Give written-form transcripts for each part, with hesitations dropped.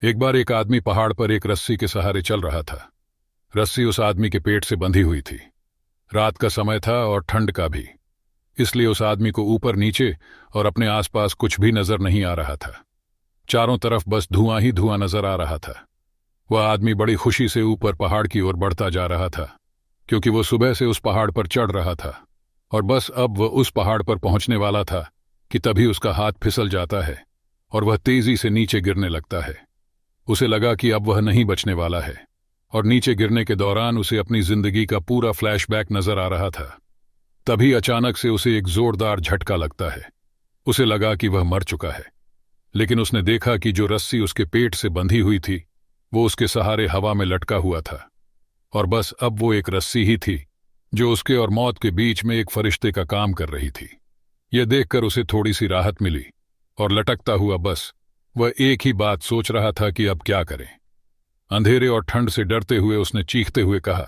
एक बार एक आदमी पहाड़ पर एक रस्सी के सहारे चल रहा था। रस्सी उस आदमी के पेट से बंधी हुई थी। रात का समय था और ठंड का भी, इसलिए उस आदमी को ऊपर नीचे और अपने आसपास कुछ भी नजर नहीं आ रहा था। चारों तरफ बस धुआं ही धुआं नजर आ रहा था। वह आदमी बड़ी खुशी से ऊपर पहाड़ की ओर बढ़ता जा रहा था, क्योंकि वो सुबह से उस पहाड़ पर चढ़ रहा था और बस अब वह उस पहाड़ पर पहुंचने वाला था कि तभी उसका हाथ फिसल जाता है और वह तेजी से नीचे गिरने लगता है। उसे लगा कि अब वह नहीं बचने वाला है और नीचे गिरने के दौरान उसे अपनी जिंदगी का पूरा फ्लैशबैक नजर आ रहा था। तभी अचानक से उसे एक जोरदार झटका लगता है। उसे लगा कि वह मर चुका है, लेकिन उसने देखा कि जो रस्सी उसके पेट से बंधी हुई थी वो उसके सहारे हवा में लटका हुआ था और बस अब वो एक रस्सी ही थी जो उसके और मौत के बीच में एक फरिश्ते का काम कर रही थी। यह देखकर उसे थोड़ी सी राहत मिली और लटकता हुआ बस वह एक ही बात सोच रहा था कि अब क्या करें। अंधेरे और ठंड से डरते हुए उसने चीखते हुए कहा,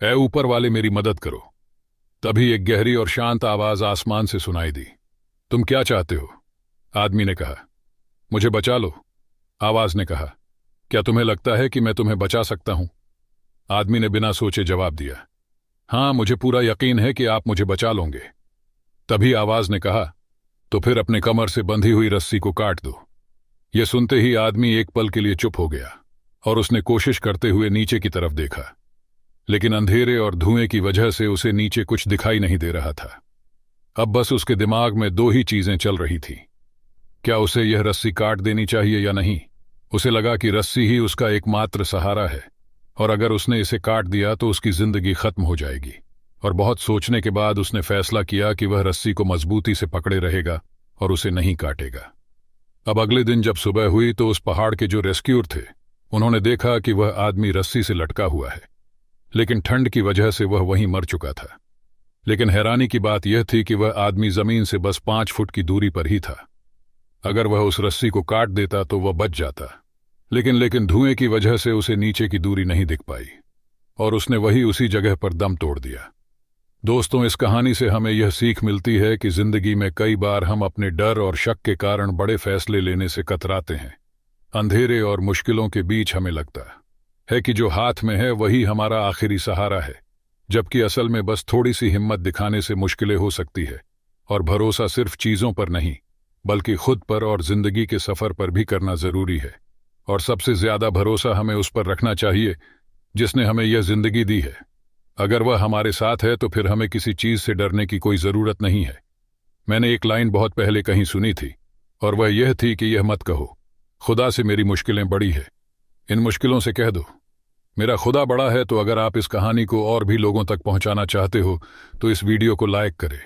ऐ ऊपर वाले, मेरी मदद करो। तभी एक गहरी और शांत आवाज आसमान से सुनाई दी। तुम क्या चाहते हो? आदमी ने कहा। मुझे बचा लो, आवाज ने कहा। क्या तुम्हें लगता है कि मैं तुम्हें बचा सकता हूं? आदमी ने बिना सोचे जवाब दिया, हां, मुझे पूरा यकीन है कि आप मुझे बचा लोगे। तभी आवाज ने कहा, तो फिर अपने कमर से बंधी हुई रस्सी को काट दो। यह सुनते ही आदमी एक पल के लिए चुप हो गया और उसने कोशिश करते हुए नीचे की तरफ देखा, लेकिन अंधेरे और धुएं की वजह से उसे नीचे कुछ दिखाई नहीं दे रहा था। अब बस उसके दिमाग में दो ही चीजें चल रही थीं। क्या उसे यह रस्सी काट देनी चाहिए या नहीं? उसे लगा कि रस्सी ही उसका एकमात्र सहारा है और अगर उसने इसे काट दिया तो उसकी जिंदगी खत्म हो जाएगी। और बहुत सोचने के बाद उसने फैसला किया कि वह रस्सी को मजबूती से पकड़े रहेगा और उसे नहीं काटेगा। अब अगले दिन जब सुबह हुई तो उस पहाड़ के जो रेस्क्यूअर थे उन्होंने देखा कि वह आदमी रस्सी से लटका हुआ है, लेकिन ठंड की वजह से वह वहीं मर चुका था। लेकिन हैरानी की बात यह थी कि वह आदमी जमीन से बस 5 फुट की दूरी पर ही था। अगर वह उस रस्सी को काट देता तो वह बच जाता, लेकिन धुएं की वजह से उसे नीचे की दूरी नहीं दिख पाई और उसने वही उसी जगह पर दम तोड़ दिया। दोस्तों, इस कहानी से हमें यह सीख मिलती है कि जिंदगी में कई बार हम अपने डर और शक के कारण बड़े फैसले लेने से कतराते हैं। अंधेरे और मुश्किलों के बीच हमें लगता है कि जो हाथ में है वही हमारा आखिरी सहारा है, जबकि असल में बस थोड़ी सी हिम्मत दिखाने से मुश्किलें हो सकती है। और भरोसा सिर्फ चीजों पर नहीं बल्कि खुद पर और जिंदगी के सफर पर भी करना जरूरी है। और सबसे ज्यादा भरोसा हमें उस पर रखना चाहिए जिसने हमें यह जिंदगी दी है। अगर वह हमारे साथ है तो फिर हमें किसी चीज से डरने की कोई जरूरत नहीं है। मैंने एक लाइन बहुत पहले कहीं सुनी थी और वह यह थी कि यह मत कहो, खुदा से मेरी मुश्किलें बड़ी है। इन मुश्किलों से कह दो, मेरा खुदा बड़ा है। तो अगर आप इस कहानी को और भी लोगों तक पहुंचाना चाहते हो तो इस वीडियो को लाइक करें।